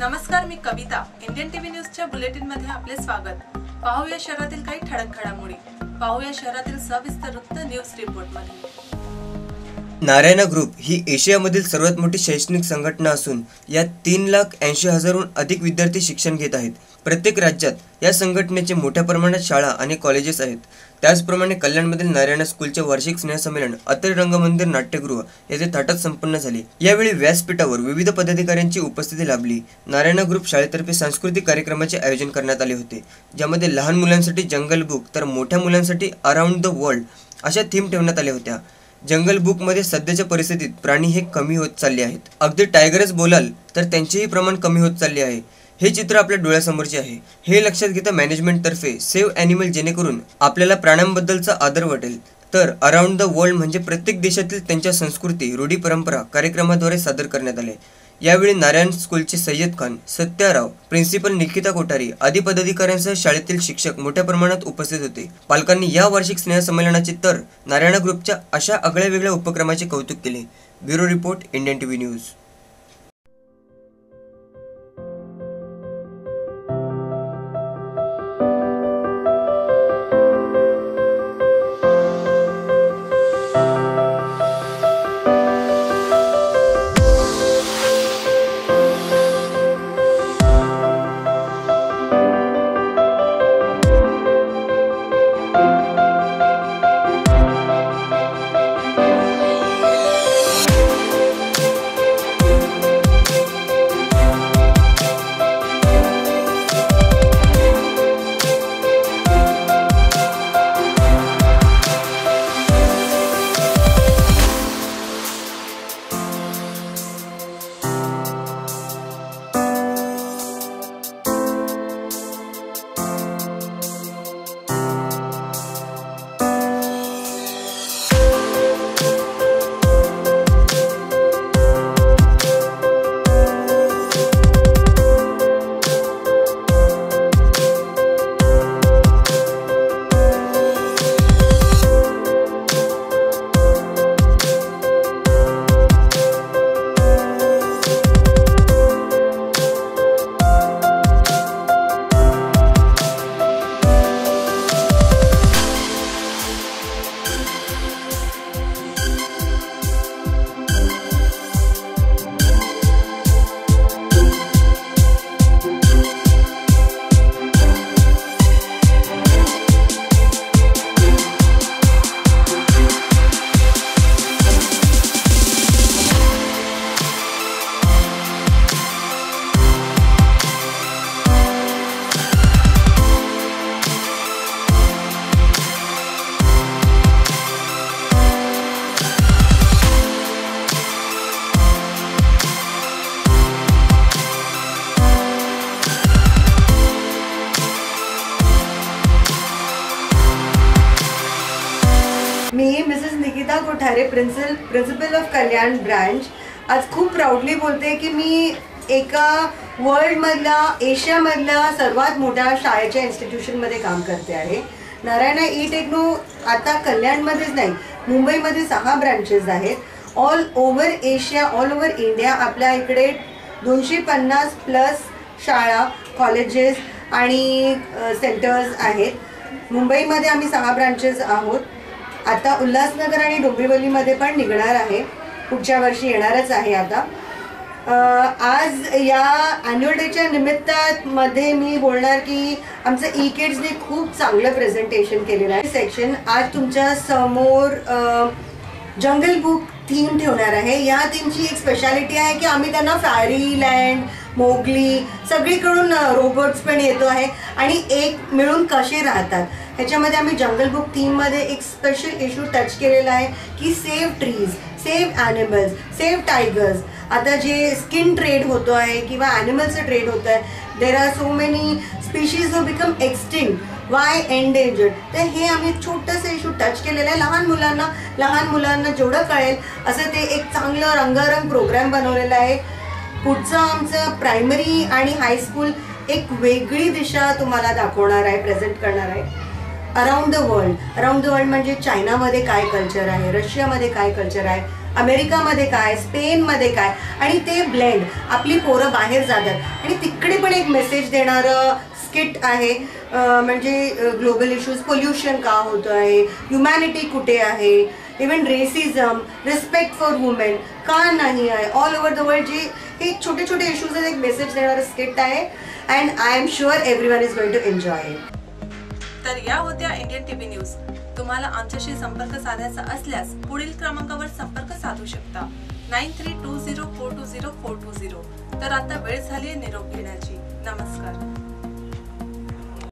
नमस्कार, मी कविता. Indian TV न्यूजच्या bulletin मध्ये आपले स्वागत. पाहूया शहरातील काही ठळक घडामोडी. पाहूया शहरातील सविस्तर वृत्त न्यूज रिपोर्ट मध्ये. नारायणा ग्रुप ही एशियामधील सर्वात मोठी शैक्षणिक संघटना असून यात 3,80,000हून अधिक विद्यार्थी शिक्षण घेत आहेत. प्रत्येक राज्यात या संघटनेचे मोठ्या प्रमाणात शाळा आणि कॉलेजेस आहेत. त्याचप्रमाणे कल्याणमधील नारायणा स्कूलचे वार्षिक स्नेहसंमेलन अत्रे रंगमंदिर नाट्यगृह येथे थाटात संपन्न झाले. यावेळी व्यासपीठावर विविध पदाधिकाऱ्यांची उपस्थिती लाभली. नारायणा ग्रुप शाळेतर्फे सांस्कृतिक कार्यक्रमाचे आयोजन करण्यात आले होते, ज्यामध्ये लहान मुलांसाठी जंगल बुक तर मोठ्या मुलांसाठी अराउंड द वर्ल्ड अशा थीम ठेवण्यात आल्या होत्या. जंगल बुकमध्ये सध्याच्या परिस्थितीत प्राणी हे कमी होत चालले आहेत. अगदी टायगरच बोलाल तर त्यांचेही प्रमाण कमी होत चालले आहे. हे चित्र आपल्या डोळ्यासमोरचे आहे. हे लक्षात घेता मॅनेजमेंटतर्फे सेव्ह ॲनिमल, जेणेकरून आपल्याला प्राण्यांबद्दलचा आदर वाटेल. तर अराउंड द वर्ल्ड म्हणजे प्रत्येक देशातील त्यांच्या संस्कृती, रूढी, परंपरा कार्यक्रमाद्वारे सादर करण्यात आले. यावेळी नारायण स्कूलचे सय्यद खान, सत्याराव, प्रिन्सिपल निकिता कोठारी आदी पदाधिकाऱ्यांसह शाळेतील शिक्षक मोठ्या प्रमाणात उपस्थित होते. पालकांनी या वार्षिक स्नेहसंमेलनाचे तर नारायणा ग्रुपच्या अशा आगळ्या वेगळ्या उपक्रमाचे कौतुक केले. Bureau report, Indian TV news. मी Mrs Nikita Kothare, principal of Kalyan branch, आज खूप प्राऊडली बोलते की मी एका वर्ल्डमधल्या, एशियामधल्या सर्वात मोठ्या शाळेच्या इन्स्टिट्यूशनमध्ये काम करते आहे. नारायणा ई टेक्नो आता कल्याणमध्येच नाही, मुंबईमध्ये 6 ब्रांचेस आहेत. All over Asia, all over India आपल्या इकडे 250+ शाळा, कॉलेजेस आणि सेंटर्स आहेत. मुंबईमध्ये आम्ही 6 ब्रांचेस आहोत. आता उल्हासनगर आणि डोंबिवलीमध्ये पण निघणार आहे, पुढच्या वर्षी येणारच आहे. आता आज या ॲन्युअल डेच्या निमित्तामध्ये मी बोलणार की आमचं ई किड्सने खूप चांगलं प्रेझेंटेशन केलेलं आहे. सेक्शन आज तुमच्या समोर जंगल बुक थीम ठेवणार आहे. या थीमची एक स्पेशालिटी आहे की आम्ही त्यांना फॅरीलँड, मोगली सगळीकडून रोबोट्स पण येतो आहे आणि एक मिळून कसे राहतात ह्याच्यामध्ये आम्ही जंगल बुक थीममध्ये एक स्पेशल इश्यू टच केलेला आहे की save trees, save animals, save tigers. आता जे स्किन ट्रेड होतो आहे किंवा ॲनिमल्सचं ट्रेड होत आहे, there are so many species who become extinct, Y endangered. तर हे आम्ही छोटंसं इश्यू टच केलेलं आहे. लहान मुलांना जेवढं कळेल असं ते एक चांगलं रंगारंग प्रोग्राम बनवलेला आहे. पुढचं आमचं प्रायमरी आणि हायस्कूल एक वेगळी दिशा तुम्हाला दाखवणार आहे, प्रेझेंट करणार आहे. अराउंड द वर्ल्ड म्हणजे चायनामध्ये काय कल्चर आहे, रशियामध्ये काय कल्चर आहे, अमेरिकामध्ये काय, स्पेनमध्ये काय, आणि ते ब्लेंड आपली पोरं बाहेर जातात आणि तिकडे पण एक मेसेज देणारं स्किट आहे. म्हणजे ग्लोबल इश्यूज, पोल्युशन का होतं आहे, ह्युमॅनिटी कुठे आहे, even racism, respect for women का नाही आहे, ऑल ओव्हर द वर्ल्ड जे हे छोटे छोटे इश्यूज एक मेसेज देणारं स्किट आहे. And I am sure everyone is going to enjoy it. तर या होत्या इंडियन टीव्ही न्यूज. तुम्हाला आमच्याशी संपर्क साधायचा असल्यास पुढील क्रमांकावर संपर्क साधू शकता 9320420420. तर आता वेळ झाली निरोप घेण्याची. नमस्कार.